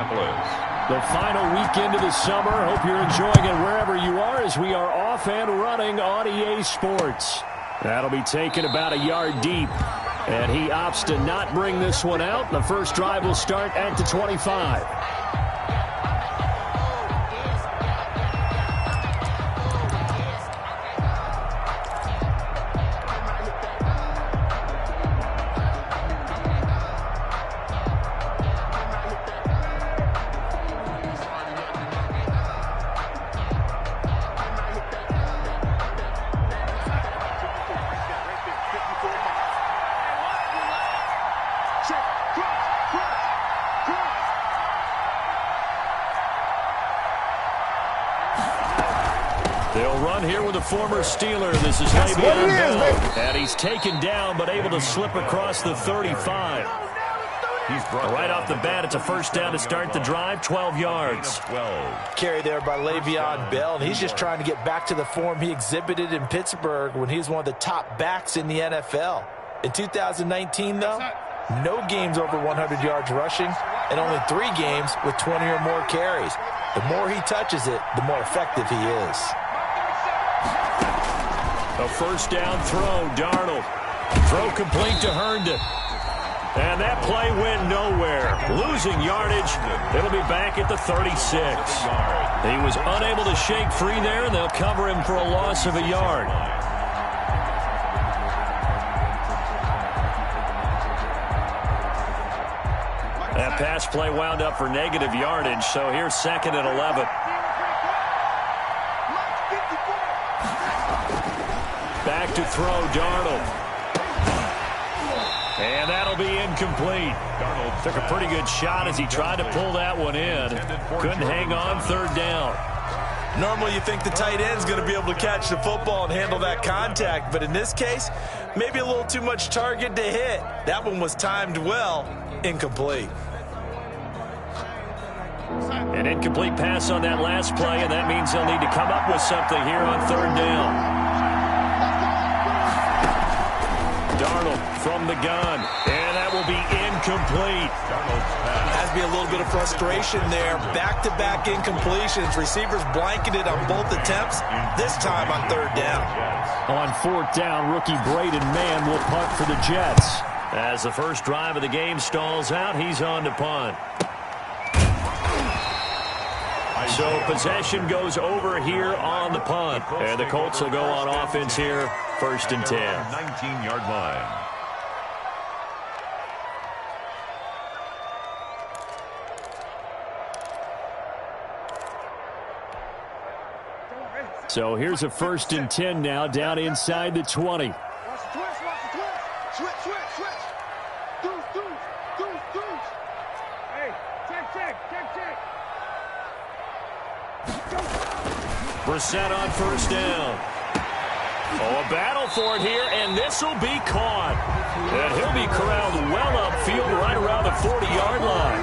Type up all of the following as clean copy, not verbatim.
The final weekend of the summer. Hope you're enjoying it wherever you are as we are off and running on EA Sports. That'll be taken about a yard deep. And he opts to not bring this one out. The first drive will start at the 25. They'll run here with a former Steeler. This is Le'Veon Bell. And he's taken down, but able to slip across the 35. Right off the bat, it's a first down to start the drive, 12 yards. Carry there by Le'Veon Bell, and he's just trying to get back to the form he exhibited in Pittsburgh when he was one of the top backs in the NFL. In 2019, though, no games over 100 yards rushing, and only 3 games with 20 or more carries. The more he touches it, the more effective he is. A first down throw, Darnold. Throw complete to Herndon. And that play went nowhere. Losing yardage. It'll be back at the 36. He was unable to shake free there, and they'll cover him for a loss of a yard. That pass play wound up for negative yardage, so here's second and 11. Back to throw, Darnold. And that'll be incomplete. Darnold took a pretty good shot as he tried to pull that one in. Couldn't hang on, third down. Normally you think the tight end's going to be able to catch the football and handle that contact, but in this case, maybe a little too much target to hit. That one was timed well, incomplete. An incomplete pass on that last play, and that means they'll need to come up with something here on third down. Darnold from the gun, and that will be incomplete. Has to be a little bit of frustration there. Back-to-back incompletions. Receivers blanketed on both attempts, this time on third down. On fourth down, rookie Braden Mann will punt for the Jets. As the first drive of the game stalls out, he's on to punt. So possession goes over here on the punt. And the Colts will go on offense here, first and 10. 19-yard line. So here's a first and 10 now, down inside the 20. Brissett on first down. Oh, a battle for it here, and this will be caught. And he'll be corralled well upfield right around the 40-yard line.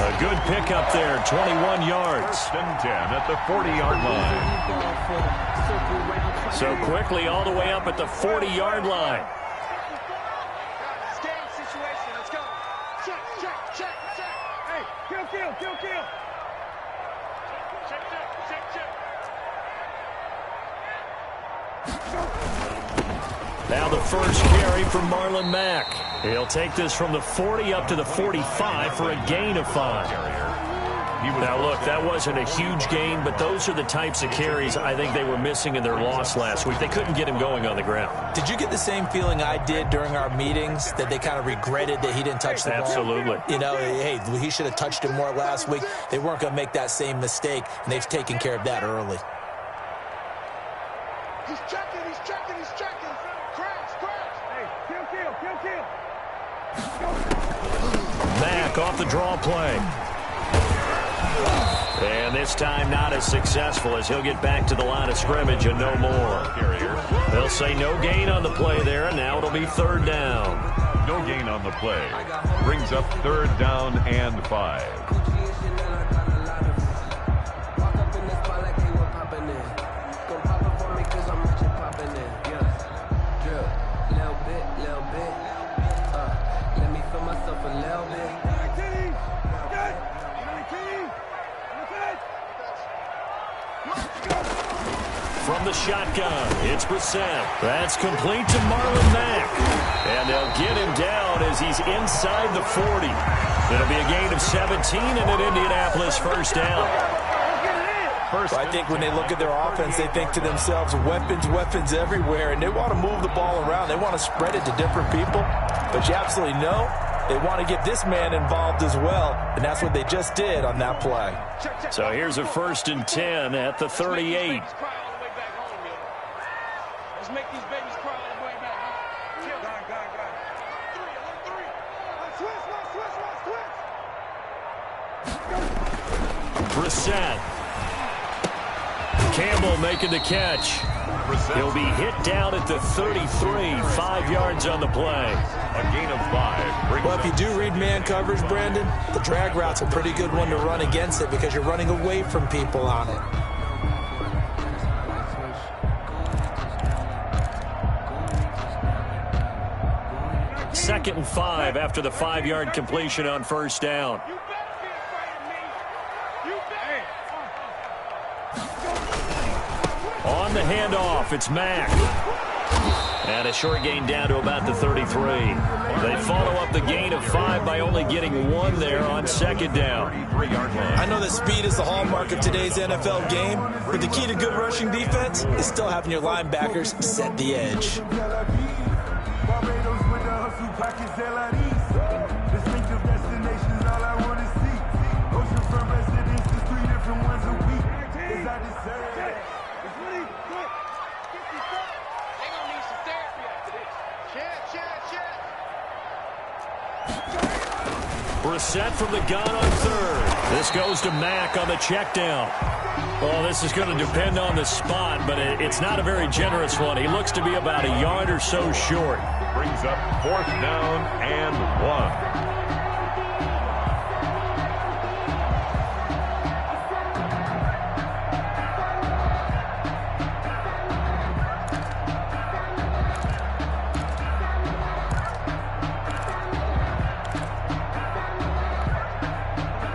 A good pickup there, 21 yards. First and 10 at the 40-yard line. So quickly all the way up at the 40-yard line. Let's go. Check. Hey, kill. Check. Now the first carry from Marlon Mack. He'll take this from the 40 up to the 45 for a gain of 5. Now look, that wasn't a huge gain, but those are the types of carries I think they were missing in their loss last week. They couldn't get him going on the ground. Did you get the same feeling I did during our meetings, that they kind of regretted that he didn't touch the ball? Absolutely. You know, hey, he should have touched it more last week. They weren't going to make that same mistake, and they've taken care of that early. He's checking. Crash. Hey, kill. Mack off the draw play. And this time not as successful as he'll get back to the line of scrimmage and no more. They'll say no gain on the play there, and now it'll be third down. No gain on the play. Brings up third down and 5. from the shotgun. It's Brissett. That's complete to Marlon Mack. And they'll get him down as he's inside the 40. It'll be a gain of 17 and an Indianapolis first down. I think when they look at their offense, they think to themselves, weapons everywhere, and they want to move the ball around. They want to spread it to different people. But you absolutely know they want to get this man involved as well, and that's what they just did on that play. So here's a 1st and 10 at the 38. Let's make these babies cry all the way back home. Brissett. Campbell making the catch. He'll be hit down at the 33, 5 yards on the play. A gain of 5. Well, if you do read man coverage, Brandon, the drag route's a pretty good one to run against it because you're running away from people on it. 2nd and 5 after the 5-yard completion on 1st down. On the handoff, it's Mack. And a short gain down to about the 33. They follow up the gain of 5 by only getting 1 there on 2nd down. I know that speed is the hallmark of today's NFL game, but the key to good rushing defense is still having your linebackers set the edge. Brissett from the gun on 3rd. This goes to Mack on the check down. Well, this is going to depend on the spot, but it's not a very generous one. He looks to be about a yard or so short. Brings up 4th down and 1.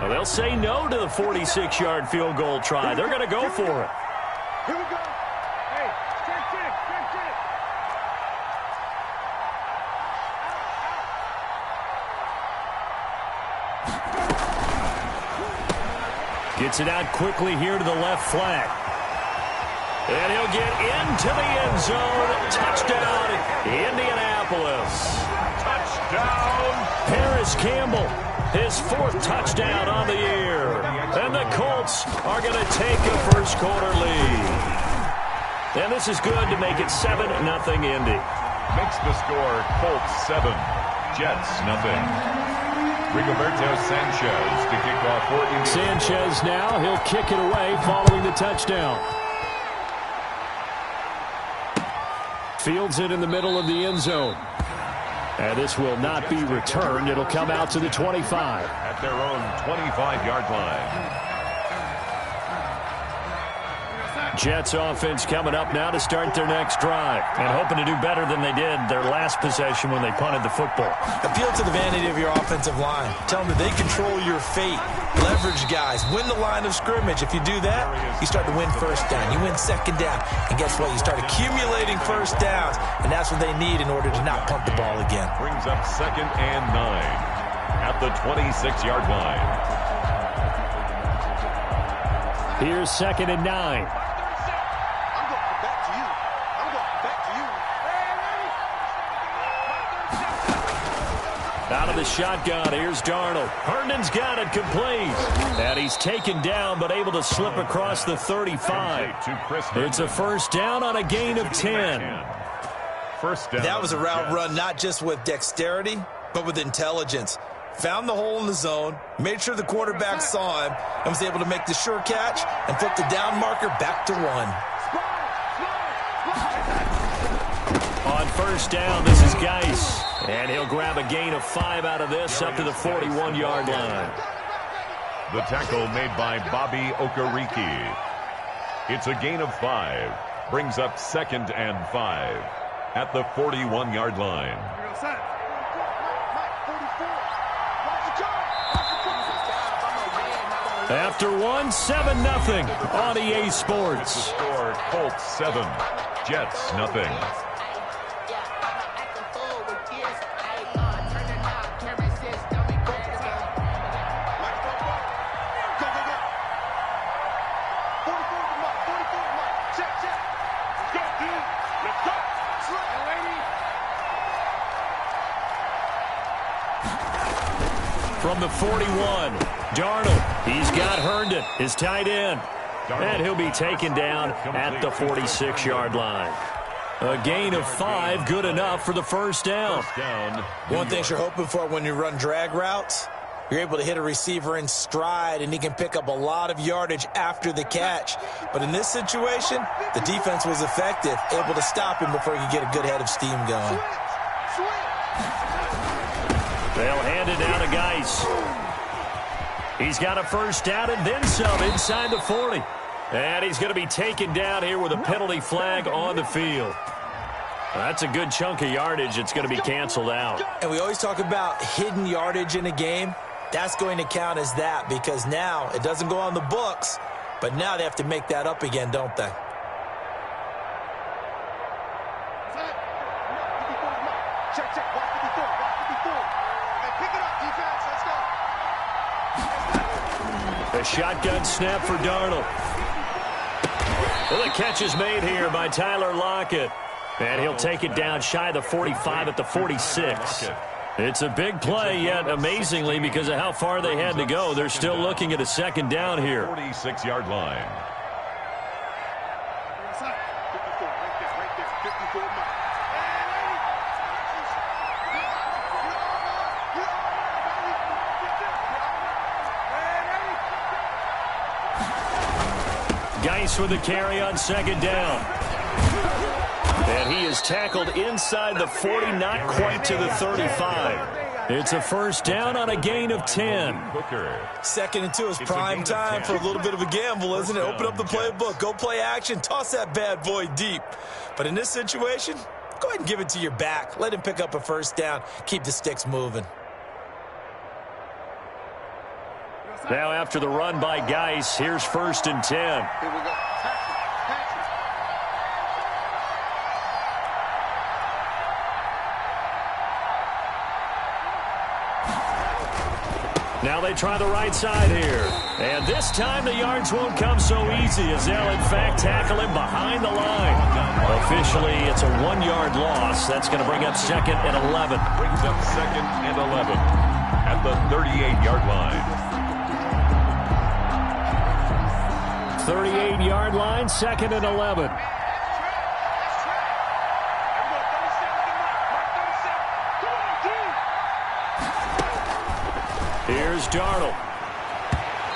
They'll say no to the 46-yard field goal try. They're going to go for it. Here we go. Hey, check. Gets it out quickly here to the left flat. And he'll get into the end zone. Touchdown, Indianapolis. Touchdown. Paris Campbell, his 4th touchdown on the year. And the Colts are going to take a first-quarter lead. And this is good to make it 7-0 Indy. Makes the score Colts 7, Jets 0. Rigoberto Sanchez to kick off for Indy. Sanchez now, he'll kick it away following the touchdown. Fields it in the middle of the end zone. And this will not be returned. It'll come out to the 25. At their own 25-yard line. Jets offense coming up now to start their next drive. And hoping to do better than they did their last possession when they punted the football. Appeal to the vanity of your offensive line. Tell them that they control your fate. Leverage guys. Win the line of scrimmage. If you do that, you start to win 1st down. You win 2nd down. And guess what? You start accumulating 1st downs. And that's what they need in order to not punt the ball again. Brings up 2nd and 9 at the 26-yard line. Here's 2nd and 9. Out of the shotgun, here's Darnold. Herndon's got it complete. And he's taken down, but able to slip across the 35. It's a 1st down on a gain of 10. First down. That was a route run not just with dexterity, but with intelligence. Found the hole in the zone, made sure the quarterback saw him, and was able to make the sure catch and flip the down marker back to 1. On 1st down, this is Geis. And he'll grab a gain of 5 out of this up to the 41-yard line. The tackle made by Bobby Okereke. It's a gain of 5. Brings up 2nd and 5 at the 41-yard line. After one, 7-0 on EA Sports. Score, Colts 7, Jets nothing. From the 41, Darnold, he's got Herndon, his tight end. And he'll be taken down at the 46-yard line. A gain of 5, good enough for the first down. One thing you're hoping for when you run drag routes, you're able to hit a receiver in stride, and he can pick up a lot of yardage after the catch. But in this situation, the defense was effective, able to stop him before he could get a good head of steam going. They'll hand it down to Geis. He's got a first down and then some inside the 40. And he's going to be taken down here with a penalty flag on the field. That's a good chunk of yardage. It's going to be canceled out. And we always talk about hidden yardage in a game. That's going to count as that because now it doesn't go on the books, but now they have to make that up again, don't they? A shotgun snap for Darnold. Well, the catch is made here by Tyler Lockett. And he'll take it down shy of the 45 at the 46. It's a big play, yet amazingly, because of how far they had to go, they're still looking at a second down here. 46-yard line. Geis with the carry on second down. And he is tackled inside the 40, not quite to the 35. It's a first down on a gain of 10. Second and 2 is prime time for a little bit of a gamble, isn't it? Open up the playbook, go play action, toss that bad boy deep. But in this situation, go ahead and give it to your back. Let him pick up a first down. Keep the sticks moving. Now after the run by Geis, here's first and 10. Here we go. Now they try the right side here. And this time the yards won't come so easy as they'll, in fact, tackle him behind the line. Officially, it's a 1-yard loss. That's going to bring up second and 11. Brings up second and 11 at the 38-yard line. 38-yard line, second and 11. Here's Darnold.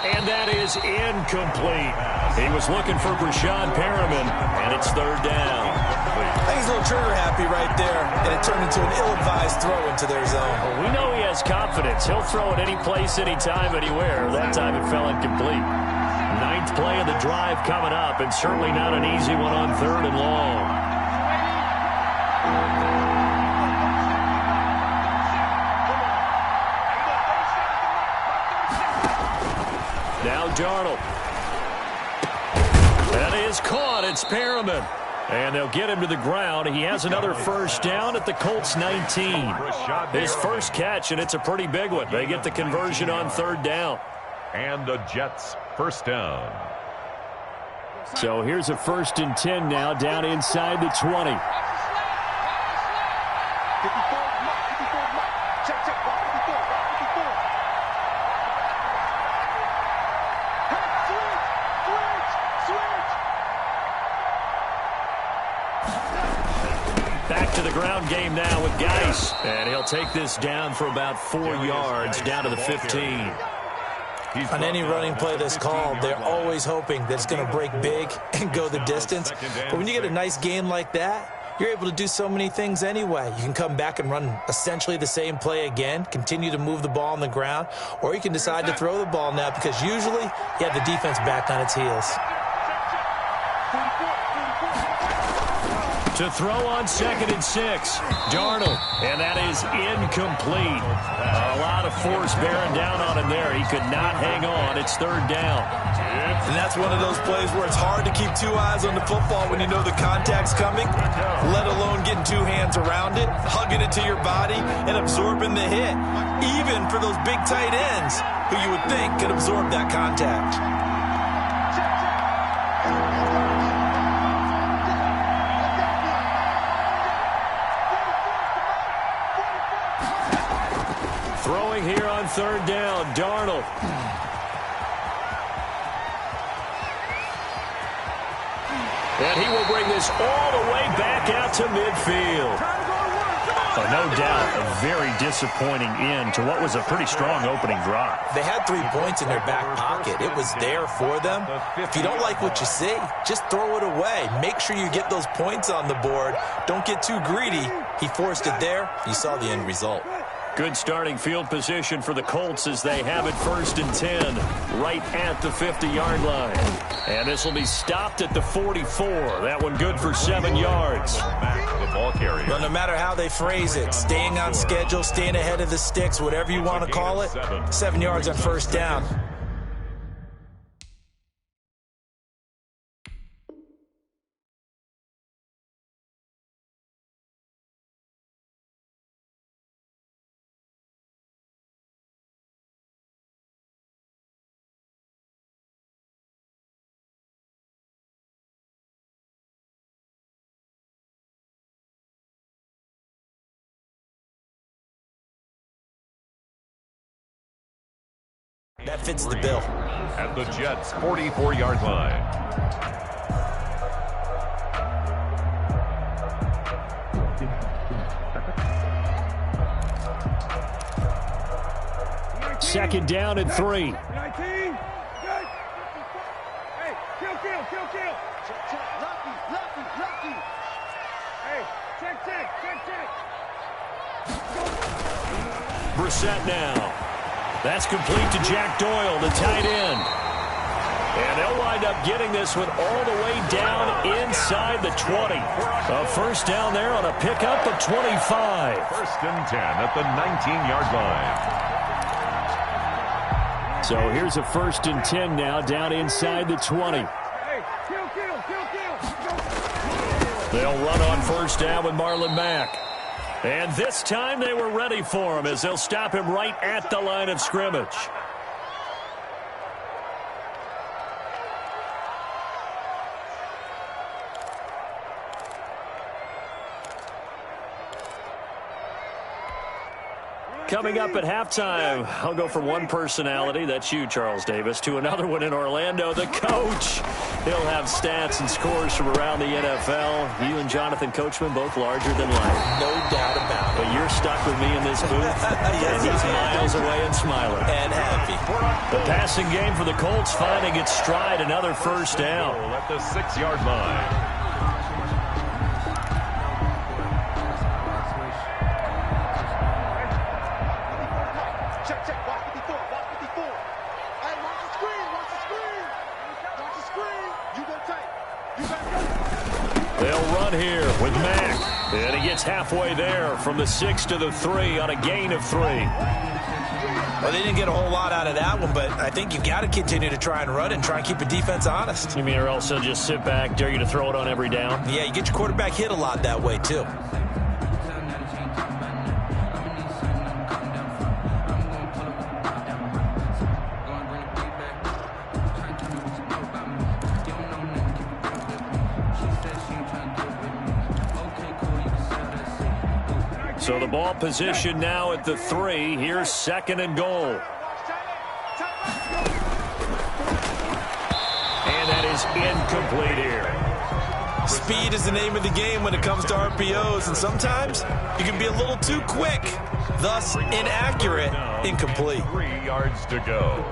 And that is incomplete. He was looking for Brashad Perriman, and it's third down. I think he's a little trigger happy right there, and it turned into an ill-advised throw into their zone. Well, we know he has confidence. He'll throw it any place, anytime, anywhere. That time it fell incomplete. Ninth play of the drive coming up, and certainly not an easy one on third and long. Now Darnold. That is caught. It's Perriman. And they'll get him to the ground. He has another first down at the Colts 19. His first catch, and it's a pretty big one. They get the conversion on third down. And the Jets first down. So here's a first and 10 now down inside the 20. Back to the ground game now with Geis. And he'll take this down for about 4 yards down to the 15. On any running play that's called, they're always hoping that it's going to break big and go the distance. But when you get a nice game like that, you're able to do so many things anyway. You can come back and run essentially the same play again, continue to move the ball on the ground, or you can decide to throw the ball now because usually you have the defense back on its heels. To throw on 2nd and 6. Darnold, and that is incomplete. A lot of force bearing down on him there. He could not hang on. It's 3rd down. And that's one of those plays where it's hard to keep 2 eyes on the football when you know the contact's coming, let alone getting 2 hands around it, hugging it to your body, and absorbing the hit, even for those big tight ends who you would think could absorb that contact. Throwing here on 3rd down, Darnold. And he will bring this all the way back out to midfield. No doubt a very disappointing end to what was a pretty strong opening drive. They had 3 points in their back pocket. It was there for them. If you don't like what you see, just throw it away. Make sure you get those points on the board. Don't get too greedy. He forced it there. You saw the end result. Good starting field position for the Colts as they have it 1st and 10 right at the 50-yard line. And this will be stopped at the 44. That one good for 7 yards. The ball carrier. Well, no matter how they phrase it, staying on schedule, staying ahead of the sticks, whatever you want to call it, 7 yards on 1st down. That fits the bill. At the Jets' 44-yard line. Second down and 3. 19. Good. Hey, kill. Check. Lucky. Hey, check. Brissett now. That's complete to Jack Doyle, the tight end. And they'll wind up getting this one all the way down inside the 20. A 1st down there on a pickup of 25. 1st and 10 at the 19-yard line. So here's a 1st and 10 now down inside the 20. Hey, kill. They'll run on 1st down with Marlon Mack. And this time they were ready for him as they'll stop him right at the line of scrimmage. Coming up at halftime, I'll go from one personality, that's you, Charles Davis, to another one in Orlando, the coach. He'll have stats and scores from around the NFL. You and Jonathan Coachman, both larger than life. No doubt about it. But you're stuck with me in this booth, Yes, and he's miles away and smiling. And happy. The passing game for the Colts finding its stride, another 1st down. At the 6-yard line. They'll run here with Mack. And he gets halfway there from the 6 to the 3 on a gain of 3. Well, they didn't get a whole lot out of that one, but I think you've got to continue to try and run and try and keep the defense honest. You mean or else they'll just sit back, dare you to throw it on every down? Yeah, you get your quarterback hit a lot that way, too. So the ball position now at the 3. Here's 2nd and goal. And that is incomplete here. Speed is the name of the game when it comes to RPOs, and sometimes you can be a little too quick, thus inaccurate, incomplete. 3 yards to go.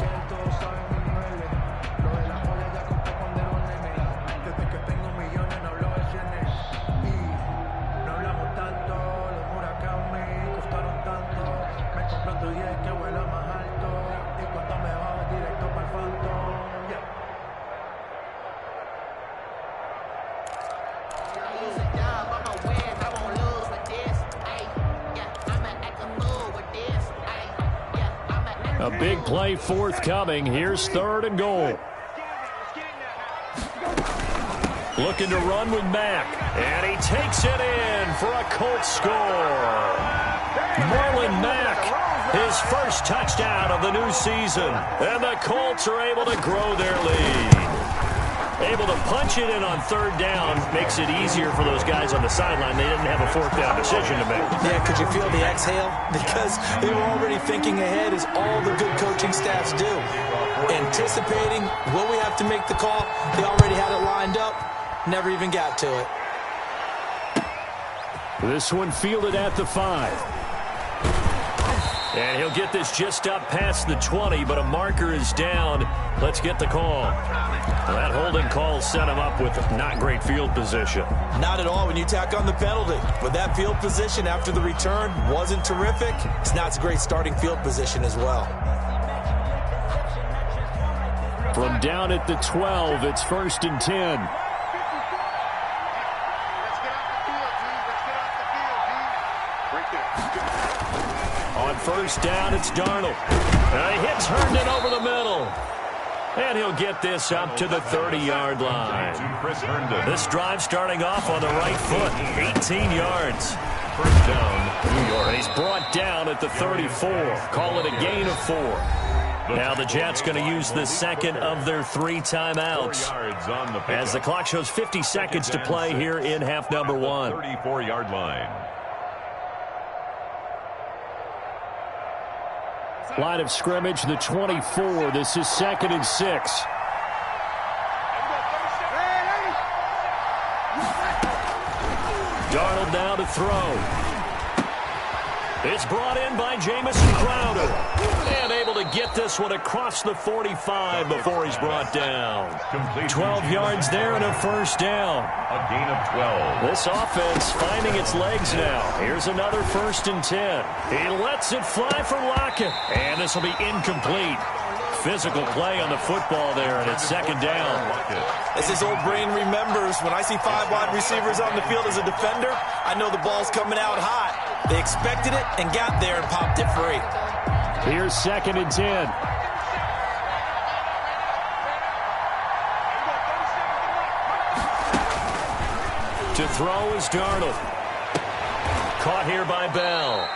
A big play forthcoming. Here's 3rd and goal. Looking to run with Mack. And he takes it in for a Colts score. Marlon Mack, his first touchdown of the new season. And the Colts are able to grow their lead. Able to punch it in on 3rd down makes it easier for those guys on the sideline. They didn't have a 4th down decision to make. Yeah, could you feel the exhale? Because they were already thinking ahead, as all the good coaching staffs do. Anticipating, will we have to make the call? They already had it lined up. Never even got to it. This one fielded at the 5. And he'll get this just up past the 20, but a marker is down. Let's get the call. Well, that holding call set him up with not great field position. Not at all when you tack on the penalty. But that field position after the return wasn't terrific. It's not a great starting field position as well. From down at the 12, it's 1st and 10. On 1st down, it's Darnold. He hits Herndon over the middle. And he'll get this up to the 30-yard line. This drive starting off on the right foot, 18 yards. 1st down, New York. He's brought down at the 34. Call it a gain of 4. Now the Jets going to use the 2nd of their 3 timeouts. As the clock shows 50 seconds to play here in half number 1. 34-yard line. Line of scrimmage, the 24. This is 2nd and 6. Darnold now to throw. It's brought in by Jamison Crowder. And able to get this one across the 45 before he's brought down. 12 yards there and a 1st down. A gain of 12. This offense finding its legs now. Here's another 1st and 10. He lets it fly for Lockett. And this will be incomplete. Physical play on the football there, and it's 2nd down. As his old brain remembers, when I see 5 wide receivers on the field as a defender, I know the ball's coming out hot. They expected it and got there and popped it free. Here's 2nd and 10. To throw is Darnold. Caught here by Bell.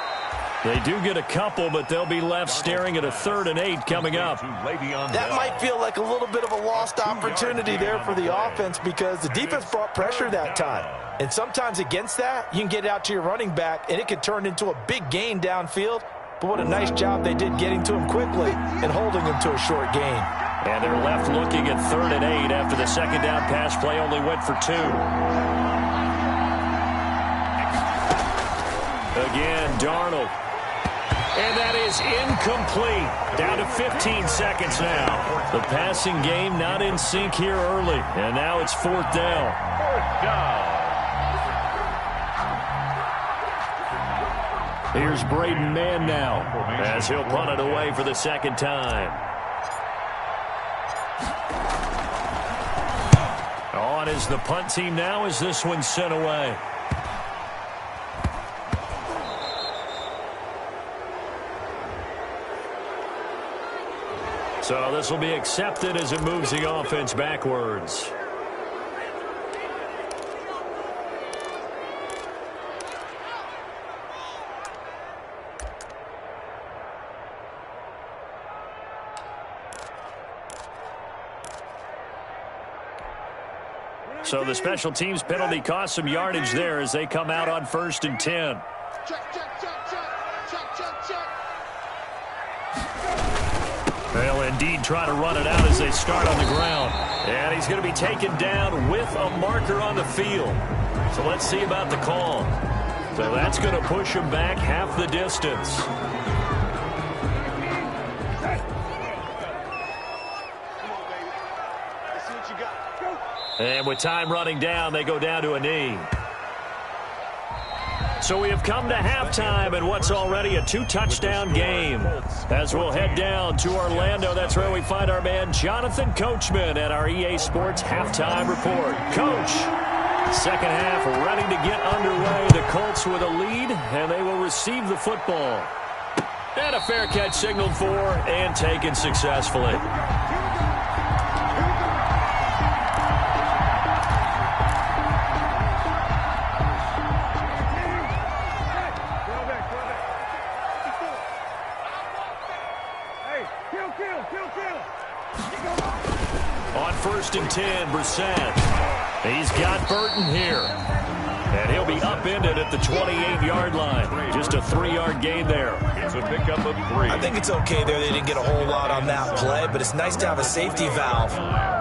They do get a couple, but they'll be left staring at a 3rd and 8 coming up. That might feel like a little bit of a lost opportunity there for the offense, because the defense brought pressure that time. And sometimes against that, you can get it out to your running back, and it could turn into a big gain downfield. But what a nice job they did getting to him quickly and holding him to a short gain. And they're left looking at 3rd and 8 after the 2nd down pass play only went for 2. Again, Darnold. And that is incomplete. Down to 15 seconds now. The passing game not in sync here early. And now it's 4th down. 4th down. Here's Braden Mann now, as he'll punt it away for the 2nd time. On is the punt team now as this one's sent away. So this will be accepted as it moves the offense backwards. So the special teams penalty cost some yardage there as they come out on 1st and 10. They'll indeed try to run it out as they start on the ground. And he's going to be taken down with a marker on the field. So let's see about the call. So that's going to push him back half the distance. And with time running down, they go down to a knee. So we have come to halftime in what's already a 2-touchdown game. As we'll head down to Orlando, that's where we find our man Jonathan Coachman at our EA Sports Halftime Report. Coach, second half ready to get underway. The Colts with a lead, and they will receive the football. And a fair catch signaled for and taken successfully. On 1st and 10, Brissett. He's got Burton here. And he'll be upended at the 28-yard line. Just a 3-yard gain there. It's a pickup of 3. I think it's okay there. They didn't get a whole lot on that play, but it's nice to have a safety valve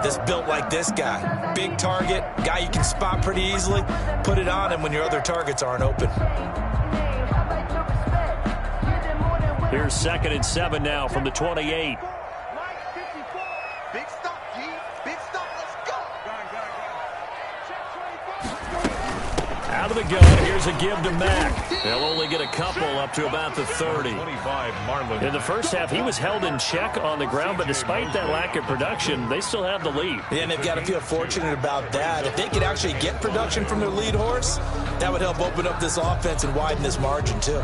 that's built like this guy. Big target, guy you can spot pretty easily. Put it on him when your other targets aren't open. Here's 2nd and 7 now from the 28. Big stop, G. Big stop. Let's go. Out of the gun, here's a give to Mack. They'll only get a couple up to about the 30. 25, Marlon. In the first half, he was held in check on the ground, but despite that lack of production, they still have the lead. Yeah, and they've got to feel fortunate about that. If they could actually get production from their lead horse, that would help open up this offense and widen this margin, too.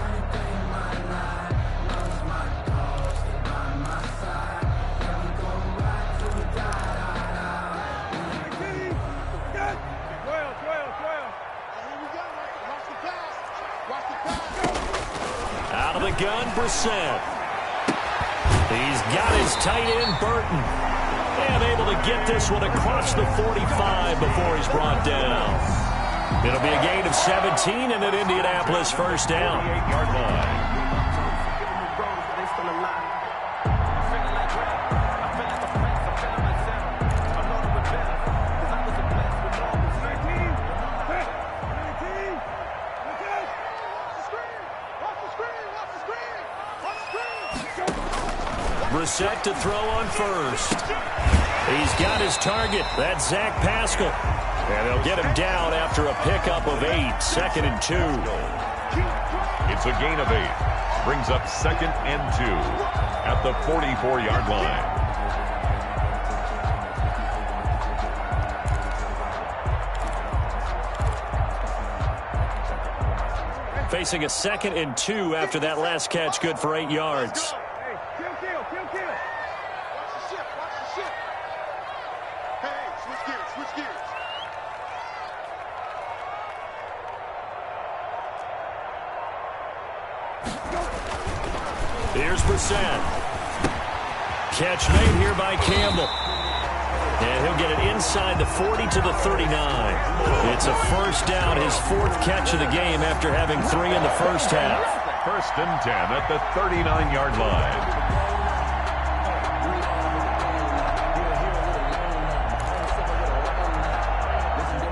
Out of the gun, Brissett. He's got his tight end, Burton. And able to get this one across the 45 before he's brought down. It'll be a gain of 17 and an Indianapolis first down. 8-yard line. Brissett to throw on 1st. He's got his target. That's Zach Pascal. And they'll get him down after a pickup of 8. 2nd and 2. It's a gain of 8. Brings up 2nd and 2 at the 44-yard line. Facing a 2nd and 2 after that last catch, good for 8 yards. Here's Brissett. Catch made here by Campbell. And he'll get it inside the 40 to the 39. It's a first down, his 4th catch of the game after having 3 in the first half. 1st and 10 at the 39-yard line.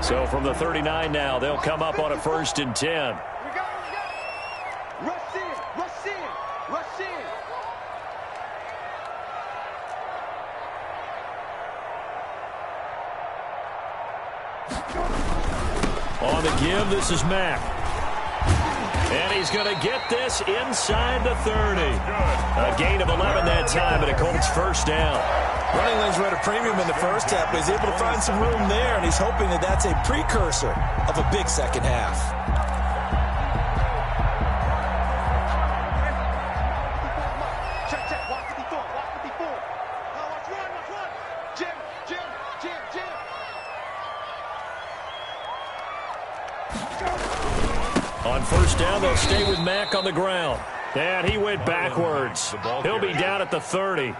So from the 39 now, they'll come up on a 1st and 10. Rush in, rush in, rush in. On the give, this is Mack. And he's going to get this inside the 30. A gain of 11 that time, and a Colts first down. Running lanes were at a premium in the first half, but he's able to find some room there, and he's hoping that that's a precursor of a big second half. Check. Watch the before. Now watch run. Jim. On first down, they'll stay with Mack on the ground. And he went backwards. He'll be down at the 30.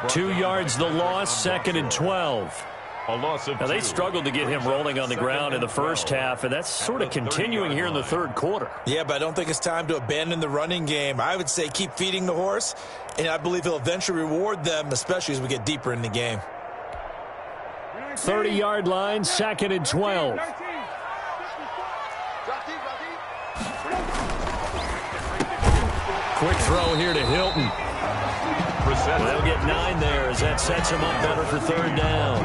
2 yards the loss, 2nd and 12. A loss of 2. Now, they struggled to get him rolling on the ground in the first half, and that's sort of continuing here in the 3rd quarter. Yeah, but I don't think it's time to abandon the running game. I would say keep feeding the horse, and I believe he'll eventually reward them, especially as we get deeper in the game. 30-yard line, 2nd and 12. Quick throw here to Hilton. They'll get 9 there as that sets him up better for 3rd down.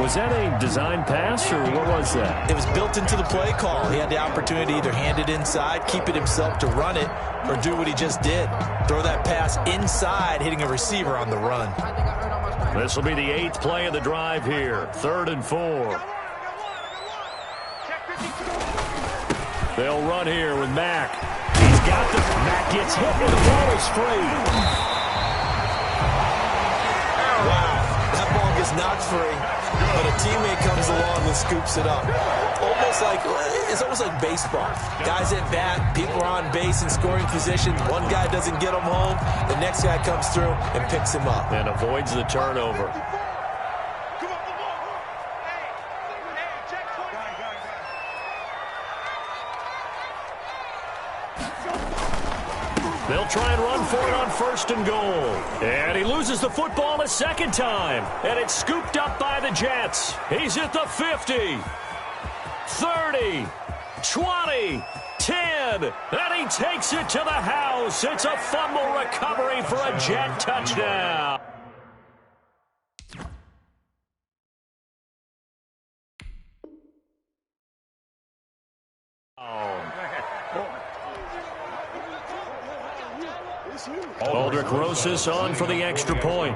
Was that a design pass, or what was that? It was built into the play call. He had the opportunity to either hand it inside, keep it himself to run it, or do what he just did. Throw that pass inside, hitting a receiver on the run. This will be the 8th play of the drive here. 3rd and 4. They'll run here with Mack. He's got the Mack gets hit and the ball is free. Wow, that ball gets knocked free, but a teammate comes along and scoops it up. It's almost like baseball. Guys at bat, people are on base in scoring position. One guy doesn't get him home, the next guy comes through and picks him up. And avoids the turnover. They'll try and run for it on 1st and goal. And he loses the football a second time. And it's scooped up by the Jets. He's at the 50, 30, 20, 10. And he takes it to the house. It's a fumble recovery for a Jet touchdown. Aldrich Rosas on for the extra point.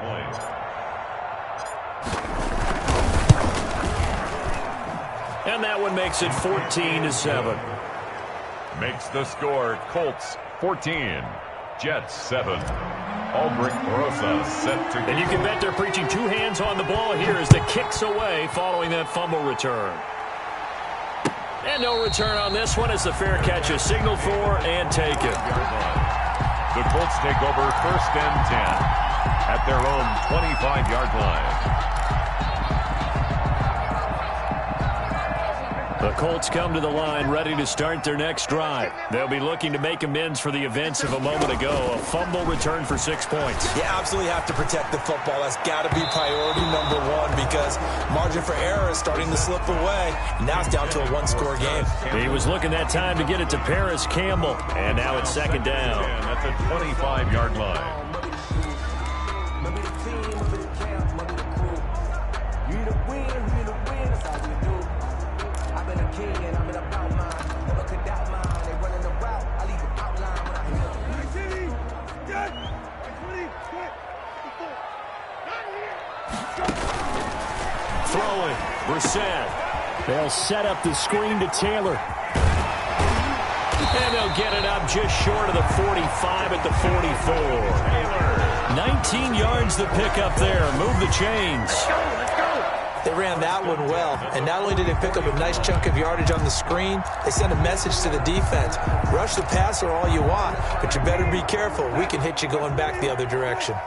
And that one makes it 14-7. Makes the score Colts 14, Jets 7. Aldrich Rosas set to... And you can bet they're preaching two hands on the ball here as the kick's away following that fumble return. And no return on this one as the fair catch is signaled for and taken. The Colts take over 1st and 10 at their own 25-yard line. The Colts come to the line ready to start their next drive. They'll be looking to make amends for the events of a moment ago. A fumble return for 6 points. You absolutely have to protect the football. That's got to be priority number one because margin for error is starting to slip away. Now it's down to a one-score game. He was looking that time to get it to Paris Campbell. And now it's 2nd down. That's a 25-yard line. Throwing, Brissett. They'll set up the screen to Taylor. And they'll get it up just short of the 45 at the 44. 19 yards the pick up there. Move the chains. They ran that one well, and not only did they pick up a nice chunk of yardage on the screen, they sent a message to the defense. Rush the passer all you want, but you better be careful. We can hit you going back the other direction.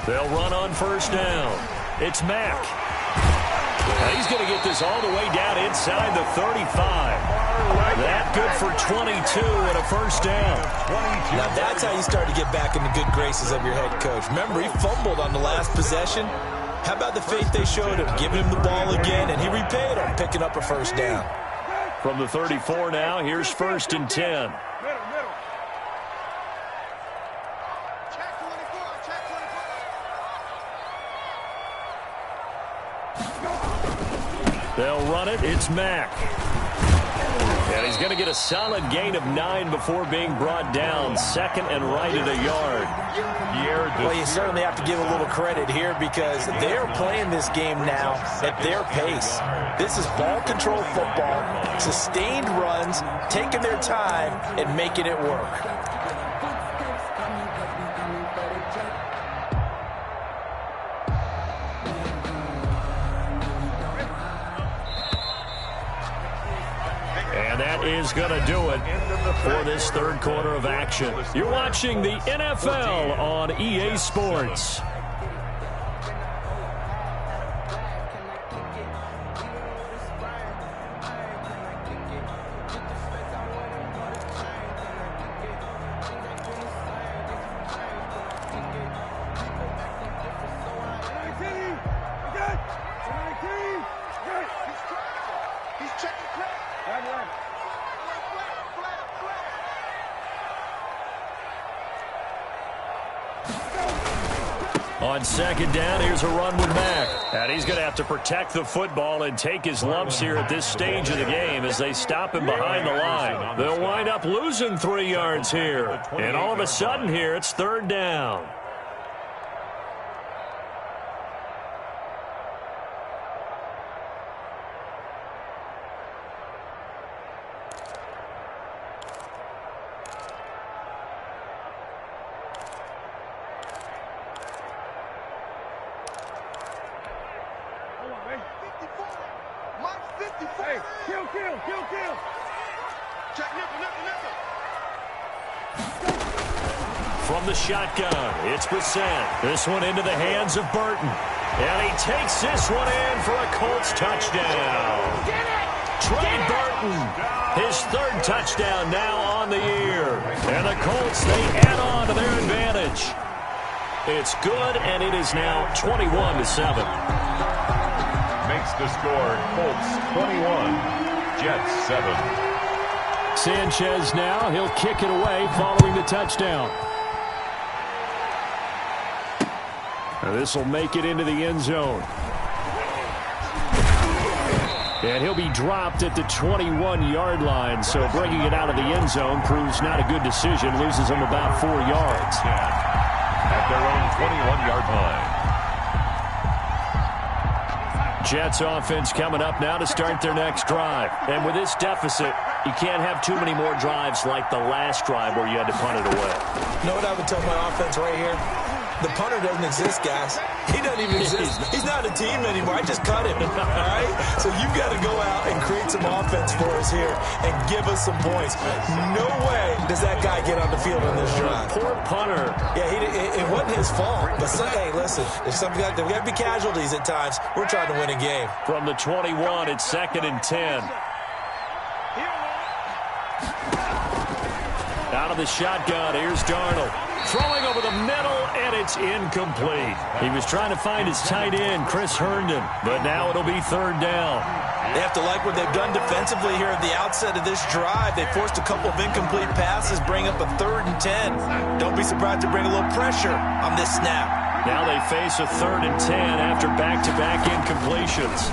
They'll run on 1st down. It's Mack. Now he's going to get this all the way down inside the 35. That good for 22 and a 1st down. Now that's how you start to get back in the good graces of your head coach. Remember, he fumbled on the last possession. How about the faith they showed him, giving him the ball again, and he repaid him, picking up a 1st down. From the 34 now, here's 1st and 10. They'll run it. It's Mack. And he's going to get a solid gain of 9 before being brought down. 2nd and right at a yard. Well, you certainly have to give a little credit here because they're playing this game now at their pace. This is ball control football, sustained runs, taking their time and making it work. And that is going to do it for this 3rd quarter of action. You're watching the NFL on EA Sports. On 2nd down, here's a run with Mack. And he's going to have to protect the football and take his lumps here at this stage of the game as they stop him behind the line. They'll wind up losing 3 yards here. And all of a sudden here, it's 3rd down. From the shotgun, it's Brissett. This one into the hands of Burton. And he takes this one in for a Colts touchdown. Trey Burton, his third touchdown now on the year. And the Colts, they add on to their advantage. It's good, and it is now 21-7. Makes the score Colts 21, Jets 7. Sanchez now, he'll kick it away following the touchdown. This will make it into the end zone. And he'll be dropped at the 21-yard line, so bringing it out of the end zone proves not a good decision. Loses him about 4 yards. At their own 21-yard line. Jets offense coming up now to start their next drive. And with this deficit, you can't have too many more drives like the last drive where you had to punt it away. You know what I would tell my offense right here? The punter doesn't exist, guys. He doesn't even exist. He's not a team anymore. I just cut him, all right? So you've got to go out and create some offense for us here and give us some points. No way does that guy get on the field on this drive. Poor punter. Yeah, it wasn't his fault. But, hey, listen, there's got to be casualties at times. We're trying to win a game. From the 21, it's 2nd and 10. Out of the shotgun, here's Darnold. Throwing over the middle, and it's incomplete. He was trying to find his tight end, Chris Herndon, but now it'll be 3rd down. They have to like what they've done defensively here at the outset of this drive. They forced a couple of incomplete passes, bring up a 3rd and 10. Don't be surprised to bring a little pressure on this snap. Now they face a 3rd and 10 after back-to-back incompletions.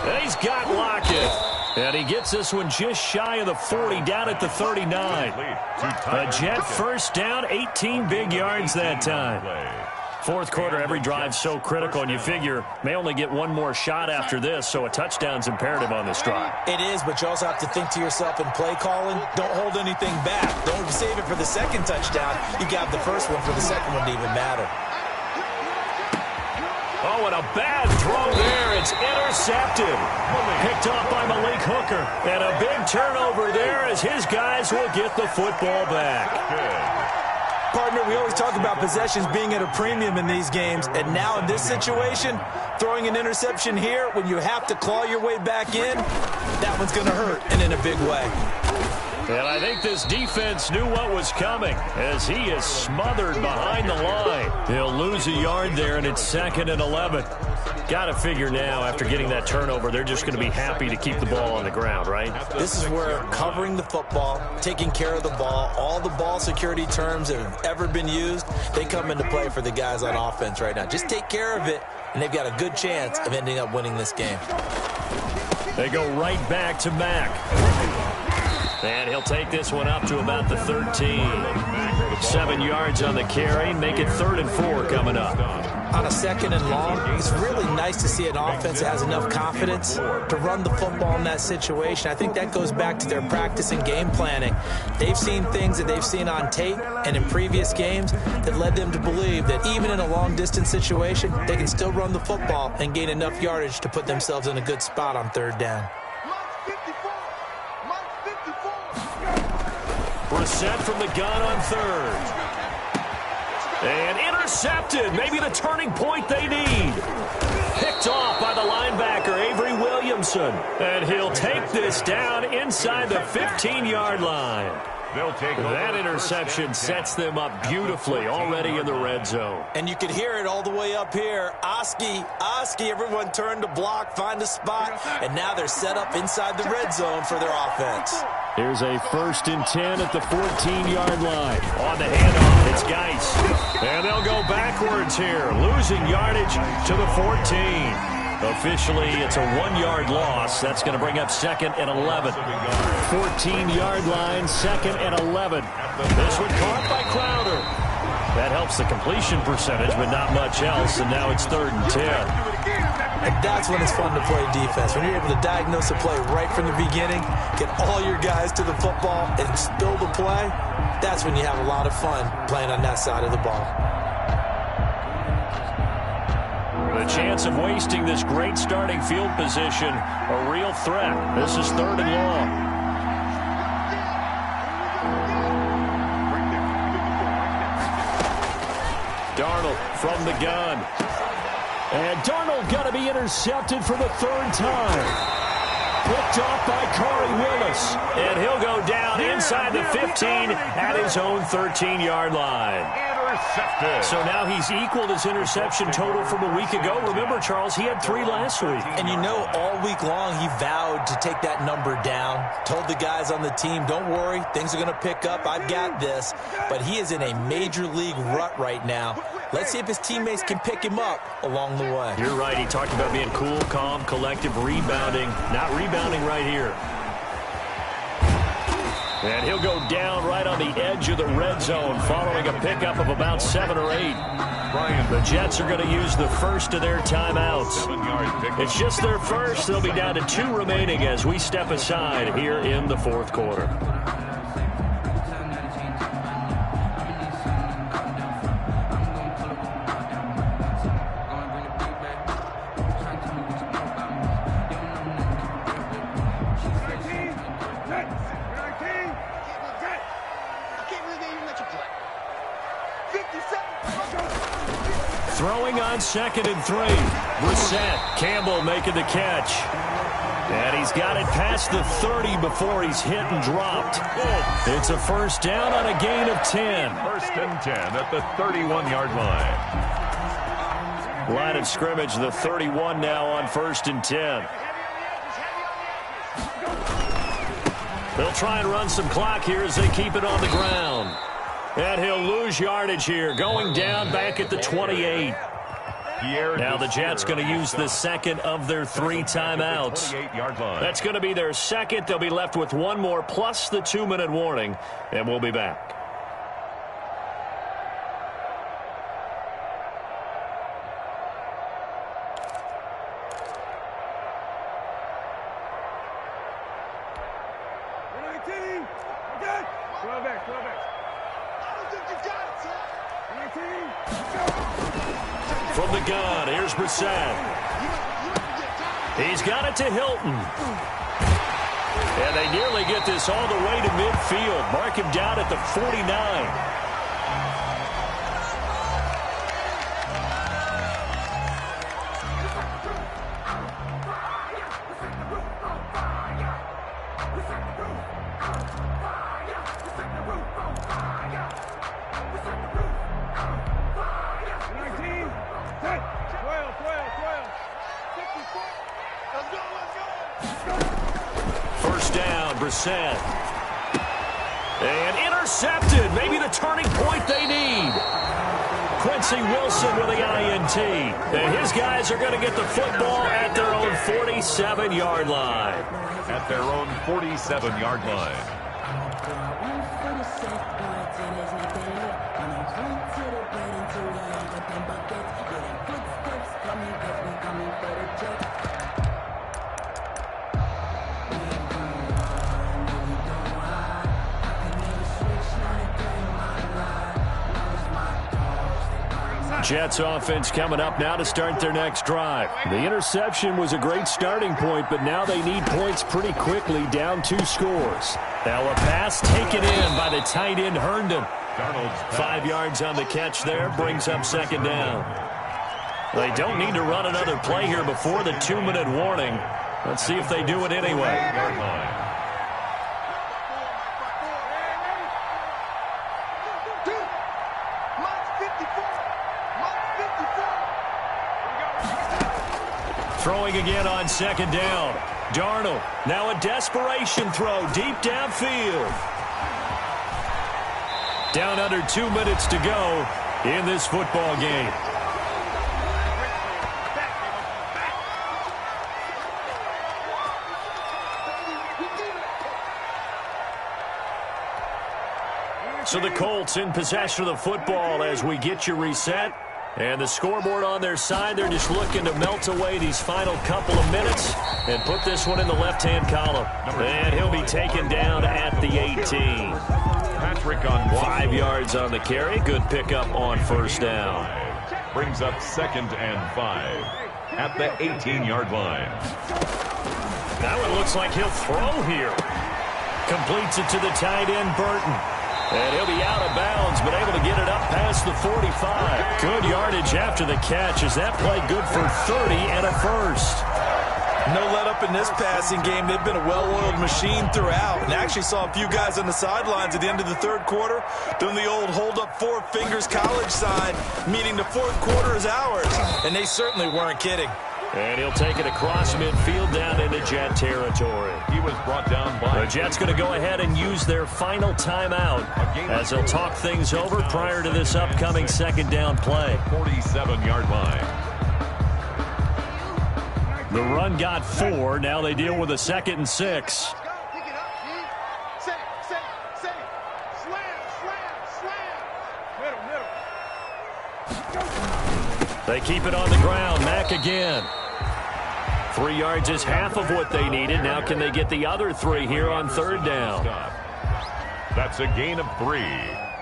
And he's got Lockett. And he gets this one just shy of the 40, down at the 39. A Jet first down, 18 big yards that time. 4th quarter, every drive's so critical, and you figure may only get one more shot after this, so a touchdown's imperative on this drive. It is, but you also have to think to yourself in play calling, don't hold anything back. Don't save it for the 2nd touchdown. You got the first one for the 2nd one to even matter. Oh, and a bad throw there. It's intercepted. Picked off by Malik Hooker. And a big turnover there as his guys will get the football back. Partner, we always talk about possessions being at a premium in these games. And now in this situation, throwing an interception here when you have to claw your way back in, that one's going to hurt, and in a big way. And I think this defense knew what was coming as he is smothered behind the line. He'll lose a yard there, and it's 2nd and 11. Got to figure now, after getting that turnover, they're just going to be happy to keep the ball on the ground, right? This is where covering the football, taking care of the ball, all the ball security terms that have ever been used, they come into play for the guys on offense right now. Just take care of it, and they've got a good chance of ending up winning this game. They go right back to Mack. And he'll take this one up to about the 13. 7 yards on the carry. Make it 3rd and 4 coming up. On a 2nd and long, it's really nice to see an offense that has enough confidence to run the football in that situation. I think that goes back to their practice and game planning. They've seen things that they've seen on tape and in previous games that led them to believe that even in a long-distance situation, they can still run the football and gain enough yardage to put themselves in a good spot on 3rd down. Brissett from the gun on 3rd. And intercepted. Maybe the turning point they need. Picked off by the linebacker, Avery Williamson. And he'll take this down inside the 15-yard line. That interception sets them up beautifully already in the red zone. And you could hear it all the way up here. Oski, everyone turned to block, find a spot, and now they're set up inside the red zone for their offense. Here's a 1st and 10 at the 14-yard line. On the handoff, it's Geis. And they'll go backwards here, losing yardage to the 14. Officially, it's a 1-yard loss. That's going to bring up 2nd and 11. 14-yard line, 2nd and 11. This one caught by Crowder. That helps the completion percentage, but not much else, and now it's 3rd and 10. And that's when it's fun to play defense. When you're able to diagnose a play right from the beginning, get all your guys to the football, and spill the play, that's when you have a lot of fun playing on that side of the ball. The chance of wasting this great starting field position, a real threat. This is 3rd and long. Darnold from the gun. And Darnold got to be intercepted for the 3rd time. Picked off by Corey Willis. And he'll go down inside the 15 at his own 13-yard line. Intercepted. So now he's equaled his interception total from a week ago. Remember, Charles, he had 3 last week. And you know, all week long he vowed to take that number down. Told the guys on the team, don't worry, things are going to pick up. I've got this. But he is in a major league rut right now. Let's see if his teammates can pick him up along the way. You're right. He talked about being cool, calm, collective, rebounding. Not rebounding right here. And he'll go down right on the edge of the red zone following a pickup of about 7 or 8. The Jets are going to use the first of their timeouts. It's just their first. They'll be down to 2 remaining as we step aside here in the 4th quarter. Throwing on 2nd and 3. Brissett. Campbell making the catch. And he's got it past the 30 before he's hit and dropped. It's a first down on a gain of 10. 1st and 10 at the 31-yard line. Line of scrimmage, the 31 now on 1st and 10. They'll try and run some clock here as they keep it on the ground. And he'll lose yardage here, going down back at the 28. Now the Jets going to use the 2nd of their 3 timeouts. That's going to be their 2nd. They'll be left with 1 more plus the 2-minute warning, and we'll be back. From the gun, here's Brissett. He's got it to Hilton. And they nearly get this all the way to midfield. Mark him down at the 49. First down, Brissett. And intercepted. Maybe the turning point they need. Quincy Wilson with the INT. And his guys are going to get the football at their own 47-yard line. At their own 47-yard line. Jets offense coming up now to start their next drive. The interception was a great starting point, but now they need points pretty quickly, down 2 scores. Now a pass taken in by the tight end Herndon. 5 yards on the catch there, brings up 2nd down. They don't need to run another play here before the 2-minute warning. Let's see if they do it anyway. Throwing again on 2nd down. Darnold, now a desperation throw deep downfield. Down under 2 minutes to go in this football game. So the Colts in possession of the football as we get you reset. And the scoreboard on their side, they're just looking to melt away these final couple of minutes and put this one in the left-hand column. And he'll be taken down at the 18. Patrick on 5 yards on the carry. Good pickup on first down. Brings up 2nd and 5 at the 18-yard line. Now it looks like he'll throw here. Completes it to the tight end, Burton. And he'll be out of bounds, but able to get it up past the 45. Good yardage after the catch. Is that play good for 30 and a first? No let up in this passing game. They've been a well-oiled machine throughout. And actually saw a few guys on the sidelines at the end of the third quarter doing the old hold up 4 fingers college sign, meaning the fourth quarter is ours. And they certainly weren't kidding. And he'll take it across midfield down into Jet territory. He was brought down by... The Jets going to go ahead and use their final timeout as they'll talk things over prior to this upcoming second down play. 47-yard line. The run got 4. Now they deal with a 2nd and 6. They keep it on the ground. Mack again. 3 yards is half of what they needed. Now can they get the other 3 here on third down? That's a gain of 3.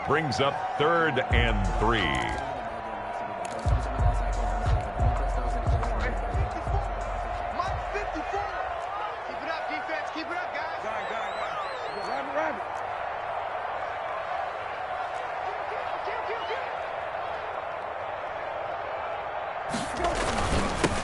Brings up 3rd and 3.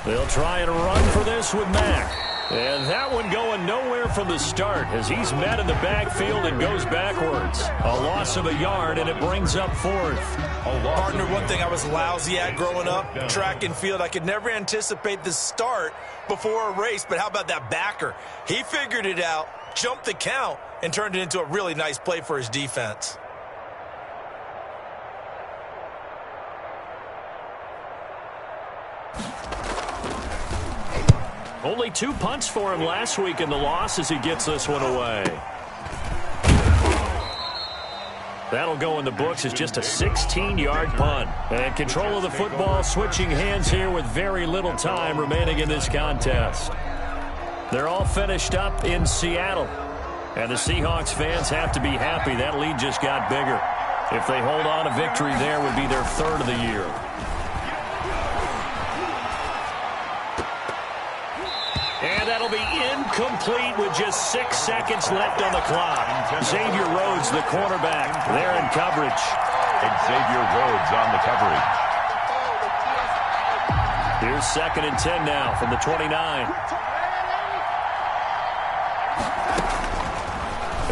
They'll try and run for this with Mack. And that one going nowhere from the start as he's met in the backfield and goes backwards. A loss of a yard, and it brings up 4th. Partner, one thing I was lousy at growing up, track and field, I could never anticipate the start before a race, but how about that backer? He figured it out, jumped the count, and turned it into a really nice play for his defense. Only 2 punts for him last week in the loss as he gets this one away. That'll go in the books as just a 16-yard punt. And control of the football switching hands here with very little time remaining in this contest. They're all finished up in Seattle. And the Seahawks fans have to be happy. That lead just got bigger. If they hold on, a victory there would be their 3rd of the year. And that'll be incomplete with just 6 seconds left on the clock. Xavier Rhodes, the cornerback, there in coverage. Xavier Rhodes on the coverage. Here's 2nd and 10 now from the 29.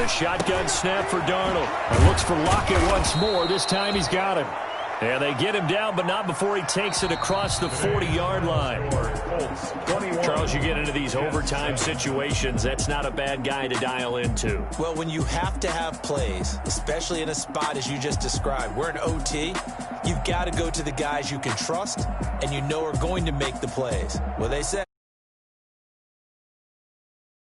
A shotgun snap for Darnold. And looks for Lockett once more. This time he's got him. And they get him down, but not before he takes it across the 40-yard line. Charles, you get into these overtime situations, that's not a bad guy to dial into. Well, when you have to have plays, especially in a spot as you just described, we're in OT, you've got to go to the guys you can trust and you know are going to make the plays. Well, they say